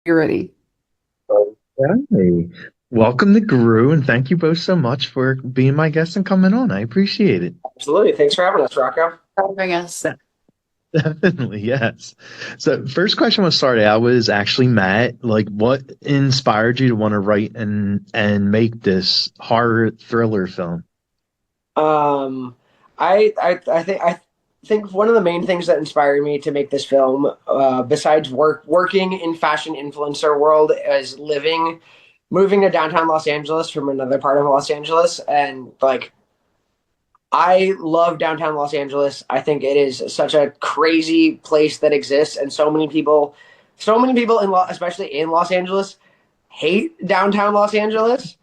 You're ready. Okay. Welcome to Grue, and thank you both so much for being my guest and coming on. I appreciate it. Absolutely. Thanks for having us, Rocco. Having us. Definitely, yes. So, first question was started out was actually Matt. Like, what inspired you to want to write and make this horror thriller film? Um, I think one of the main things that inspired me to make this film, besides working in fashion influencer world, is moving to downtown Los Angeles from another part of Los Angeles, and like I love downtown Los Angeles. I think it is such a crazy place that exists, and so many people especially in Los Angeles, hate downtown Los Angeles.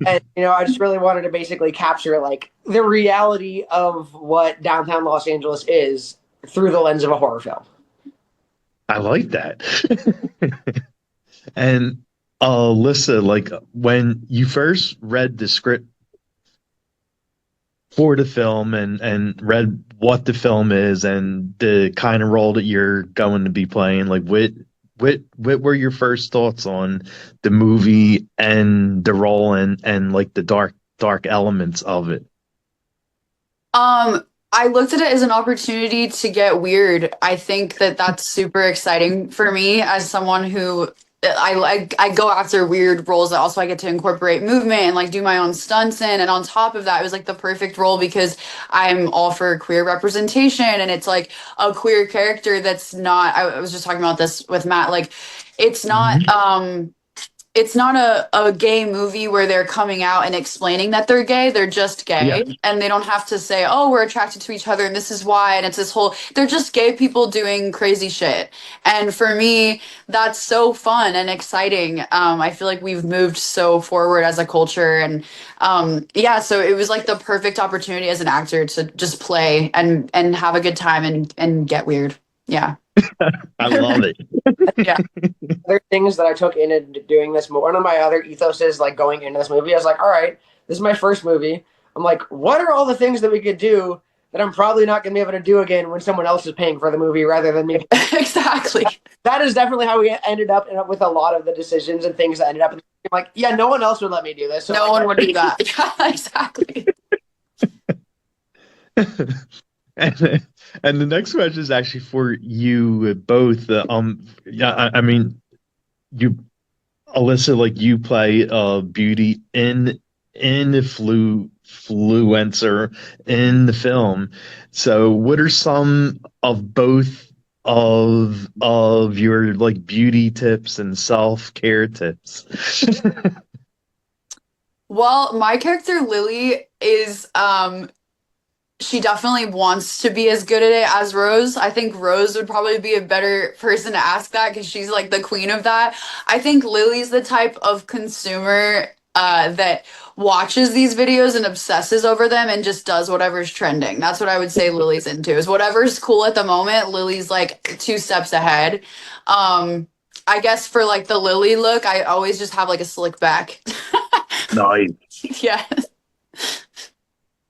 And I just really wanted to basically capture like the reality of what downtown Los Angeles is through the lens of a horror film. I like that. And Alyssa, like when you first read the script for the film and read what the film is and the kind of role that you're going to be playing, like what were your first thoughts on the movie and the role and like the dark elements of it? Um, I looked at it as an opportunity to get weird. I think that that's super exciting for me as someone who I go after weird roles that also I get to incorporate movement and like do my own stunts in. And on top of that, it was like the perfect role because I'm all for queer representation and it's like a queer character that's not, I was just talking about this with Matt, like it's not Mhm. it's not a gay movie where they're coming out and explaining that they're gay. They're just Yeah. gay. And they don't have to say, oh, we're attracted to each other and this is why. And it's this whole, they're just gay people doing crazy shit. And for me, that's so fun and exciting. I feel like we've moved so forward as a culture. And yeah, so it was like the perfect opportunity as an actor to just play and have a good time and get weird. Yeah. I love it. Yeah. Other things that I took into doing this, one of my other ethoses, like going into this movie, I was like, all right, this is my first movie. I'm like, what are all the things that we could do that I'm probably not going to be able to do again when someone else is paying for the movie rather than me? Exactly. That is definitely how we ended up with a lot of the decisions and things that ended up. I'm like, yeah, no one else would let me do this. So No like, one would do that. Yeah, exactly. and, and the next question is actually for you both. Yeah, I mean, you, Alyssa, like you play beauty in the fluencer in the film. So, what are some of both of your like beauty tips and self care tips? Well, my character Lily is she definitely wants to be as good at it as Rose. I think Rose would probably be a better person to ask that because she's like the queen of that. I think Lily's the type of consumer that watches these videos and obsesses over them and just does whatever's trending. That's what I would say Lily's into is whatever's cool at the moment, Lily's like two steps ahead. Um, I guess for like the Lily look, I always just have like a slick back. Nice. Yeah.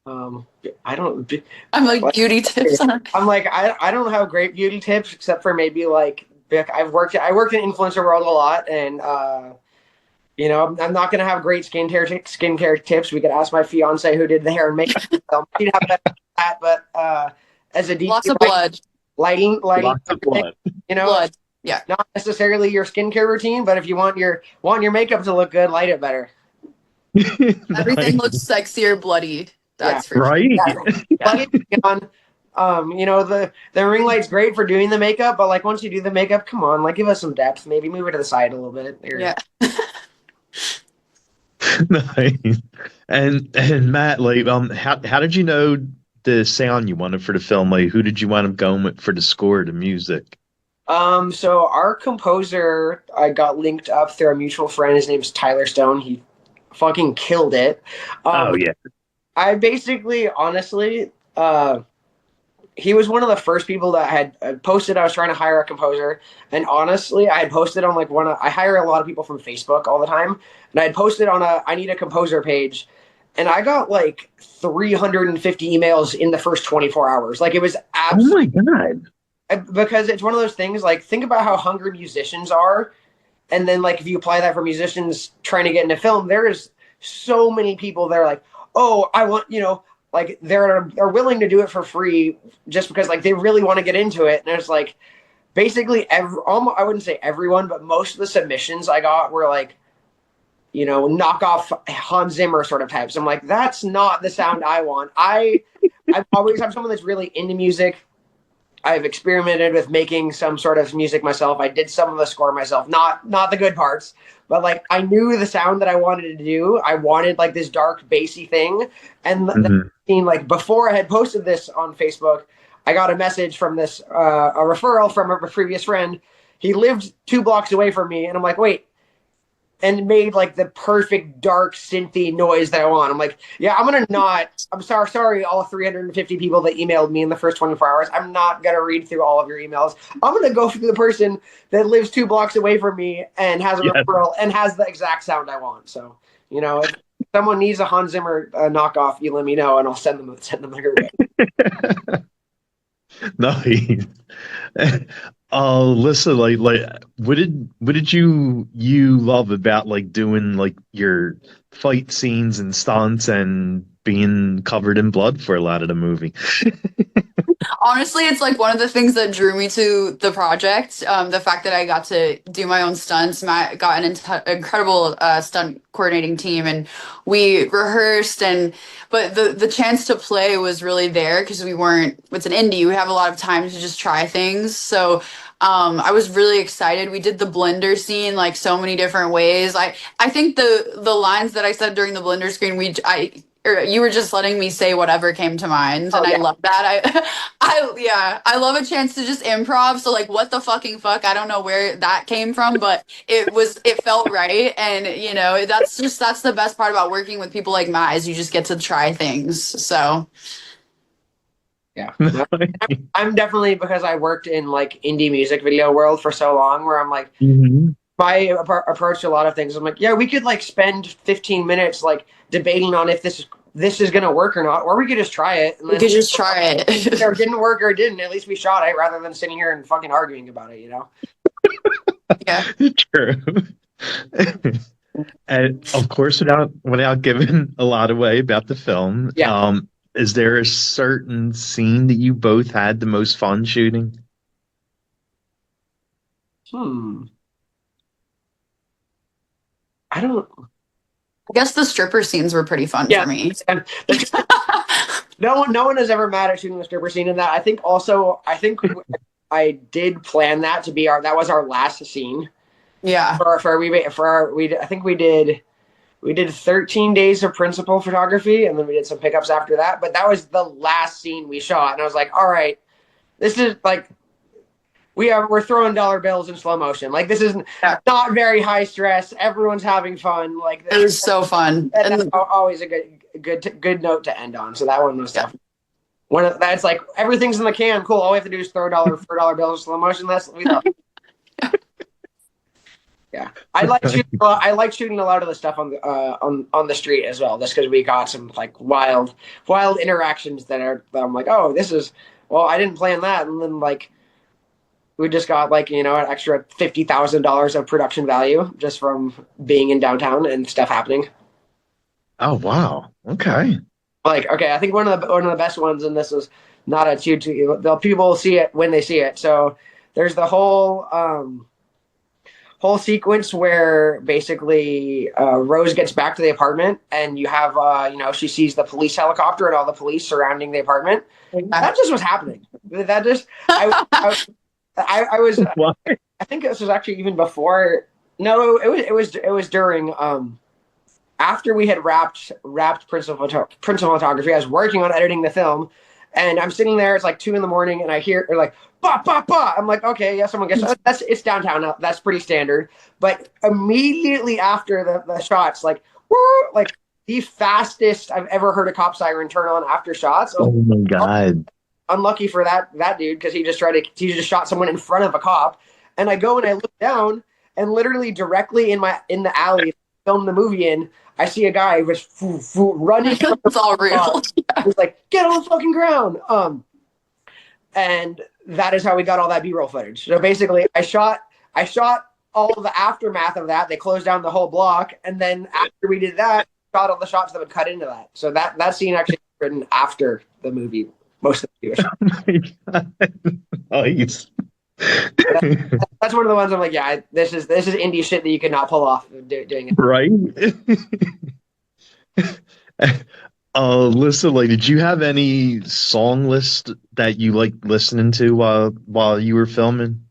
um, I don't I'm like like. beauty tips. I'm like I don't have great beauty tips except for maybe like I worked in influencer world a lot and I'm not gonna have great skincare tips. We could ask my fiance who did the hair and makeup. She'd have better at that, but as a Lots DP of blood. lighting, Lots of everything, blood. Blood. Yeah. not necessarily your skincare routine, but if you want your makeup to look good, light it better. Everything Nice. looks sexier bloody. Yeah, That's for sure. Right? yeah. Yeah. Light it on. The ring light's great for doing the makeup, but like once you do the makeup, come on, like give us some depth. Maybe move it to the side a little bit. Yeah. Nice. And Matt, like, how did you know the sound you wanted for the film? Like, who did you wind up going with for the score, the music? So our composer, I got linked up through a mutual friend. His name's Tyler Stone. He fucking killed it. Oh Um, yeah. I basically, honestly, he was one of the first people that had posted I was trying to hire a composer, and honestly I had posted on like I hire a lot of people from Facebook all the time, and I had posted on a I need a composer page, and I got like 350 emails in the first 24 hours. Like it was Oh absolutely my God. because it's one of those things like think about how hungry musicians are, And then like if you apply that for musicians trying to get into film, there's so many people that are like, oh, I want, like they're willing to do it for free just because like they really want to get into it. And it's like basically I wouldn't say everyone, but most of the submissions I got were like, knockoff Hans Zimmer sort of types. I'm like, that's not the sound I want. I'm someone that's really into music. I've experimented with making some sort of music myself. I did some of the score myself, not the good parts, but like I knew the sound that I wanted to do. I wanted like this dark bassy thing, and like before I had posted this on Facebook, I got a message from this a referral from a previous friend. He lived 2 blocks away from me, and I'm like, wait. And made like the perfect dark synthy noise that I want. I'm like, yeah, I'm sorry, all 350 people that emailed me in the first 24 hours. I'm not going to read through all of your emails. I'm going to go for the person that lives 2 blocks away from me and has a referral and has the exact sound I want. So, if someone needs a Hans Zimmer knockoff, you let me know and I'll send them your way. Nice. Alyssa, like, what did you love about like doing like your fight scenes and stunts and being covered in blood for a lot of the movie? Honestly, it's like one of the things that drew me to the project. The fact that I got to do my own stunts. Matt got an incredible stunt coordinating team, and we rehearsed. But the chance to play was really there because we weren't. It's an indie. We have a lot of time to just try things. So I was really excited. We did the blender scene like so many different ways. I think the lines that I said during the blender screen, or you were just letting me say whatever came to mind, and I love that. I love a chance to just improv. So like, what the fucking fuck? I don't know where that came from, but it felt right, and that's the best part about working with people like Matt is you just get to try things. So yeah, I'm definitely, because I worked in like indie music video world for so long, where I'm like. My approach to a lot of things, I'm like, yeah, we could like spend 15 minutes like debating on if this is going to work or not, or we could just try it. We could just try it. Or it didn't work or it didn't. At least we shot it rather than sitting here and fucking arguing about it, Yeah. True. And of course, without giving a lot away about the film, is there a certain scene that you both had the most fun shooting? I guess the stripper scenes were pretty fun for me. No one is ever mad at shooting the stripper scene in that. I think I did plan that to be that was our last scene. Yeah. I think we did 13 days of principal photography, and then we did some pickups after that. But that was the last scene we shot, and I was like, all right, this is like. We're throwing dollar bills in slow motion. Like this is not very high stress. Everyone's having fun. Like it was so fun, and that's always a good note to end on. So that one was definitely one of that's like everything's in the can. Cool. All we have to do is throw dollar bills in slow motion. We love. Yeah, I like shooting a lot of the stuff on the street as well, just because we got some like wild interactions that I'm like, oh, this is I didn't plan that, and then like. We just got like, an extra $50,000 of production value just from being in downtown and stuff happening. Oh, wow. Okay. Like, okay, I think one of the best ones, and this is not a huge, the people will see it when they see it. So there's the whole sequence where basically Rose gets back to the apartment and you have, she sees the police helicopter and all the police surrounding the apartment. That just was happening. That just, I was. I think this was actually even before. No, it was during. After we had wrapped principal photography, I was working on editing the film, and I'm sitting there. It's like 2 a.m, and I hear like ba ba ba. I'm like, okay, yeah, someone gets it's downtown now. That's pretty standard. But immediately after the shots, like the fastest I've ever heard a cop siren turn on after shots. Oh my god. Unlucky for that dude, because he just shot someone in front of a cop, and I go and I look down, and literally directly in the alley filmed the movie in, I see a guy just running. It's all real. He's like, get on the fucking ground. And that is how we got all that B-roll footage. So basically, I shot all of the aftermath of that, they closed down the whole block, and then after we did that, shot all the shots that would cut into that. So that scene actually was written after the movie, most of the movie. Oh my God. Nice. That's one of the ones I'm like, yeah, this is indie shit that you could not pull off doing it. Right? Listen, like, did you have any song list that you like listening to while you were filming?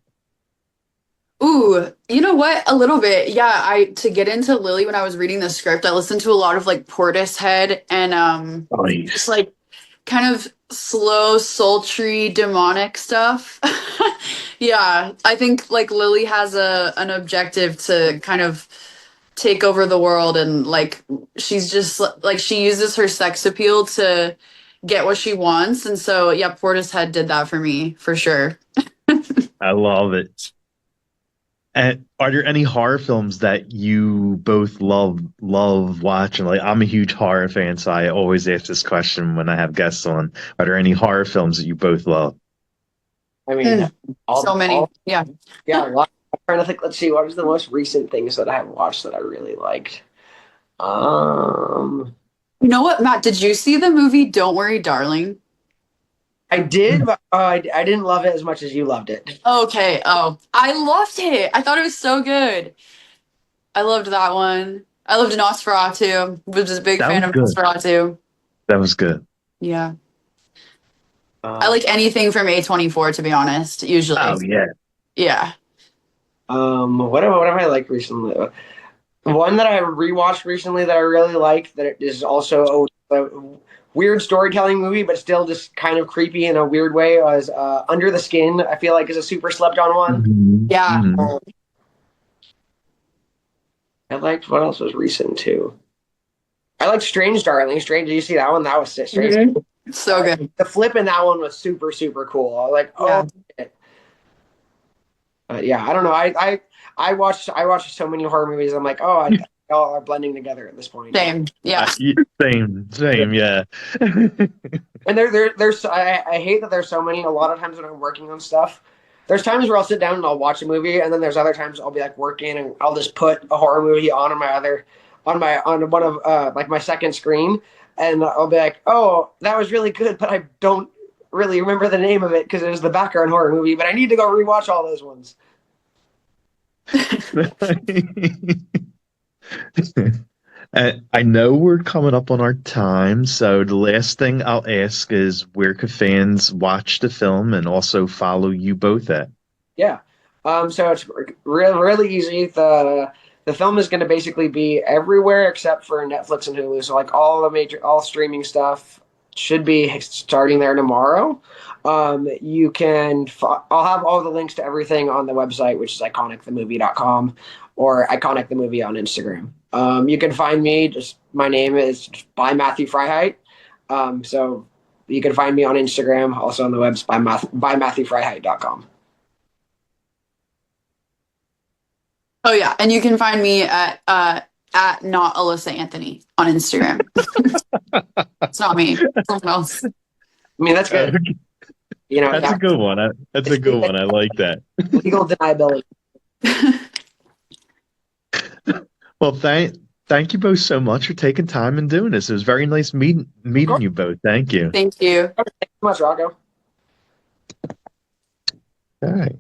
Ooh, you know what? A little bit. Yeah, I to get into Lily when I was reading the script, I listened to a lot of like Portishead and just Nice. like kind of slow, sultry, demonic stuff. Yeah, I think like Lily has a an objective to kind of take over the world and like she's just like she uses her sex appeal to get what she wants. And so yeah, Portishead did that for me for sure. I love it. And are there any horror films that you both love watching? Like, I'm a huge horror fan, so I always ask this question when I have guests on. Are there any horror films that you both love? I mean, Mm, so many. Yeah. yeah, a lot. I'm trying to think. Let's see, what was the most recent things that I have watched that I really liked? Um, You know what, Matt, did you see the movie Don't Worry, Darling? I did, but I didn't love it as much as you loved it. Okay. Oh, I loved it. I thought it was so good. I loved that one. I loved Nosferatu. Was a big That fan was of good. Nosferatu. That was good. Yeah. I Uh, like anything from A24 to be honest, usually. Oh yeah. Yeah. what have I liked recently? One that I rewatched recently that I really liked that is also a weird storytelling movie, but still just kind of creepy in a weird way was Under the Skin. I feel like is a super slept on one. Mhm. Yeah. Mhm. Um, I liked what else was recent too. I liked Strange Darling. Strange, did you see that one? That was strange. Mhm. So good. The flip in that one was super super cool. I was like, Yeah. oh, shit. Yeah, I don't know. I watched so many horror movies. I'm like, oh, they all are blending together at this point. Same. Yeah. Same, yeah. And there's I hate that there's so many. A lot of times when I'm working on stuff, there's times where I'll sit down and I'll watch a movie, and then there's other times I'll be like working and I'll just put a horror movie on one of like my second screen, and I'll be like, oh, that was really good, but I don't really remember the name of it because it was the background horror movie. But I need to go rewatch all those ones. I know we're coming up on our time, so the last thing I'll ask is where could fans watch the film and also follow you both at? Yeah. So it's really easy. The film is going to basically be everywhere except for Netflix and Hulu. So like all streaming stuff should be starting there tomorrow. I'll have all the links to everything on the website, which is iconicthemovie.com or iconic the movie on Instagram. You can find me. Just my name is by Matthew Freiheit. So you can find me on Instagram, also on the website by MatthewFreiheit.com. Oh yeah. And you can find me at not Alyssa Anthony on Instagram. It's not me. It's someone else. I mean, that's good. You know, That's a good one. That's a good one. I like that. legal deniability. Well, thank you both so much for taking time and doing this. It was very nice meeting you both. Thank you. Thank you. Thanks so much, Rocco. All right.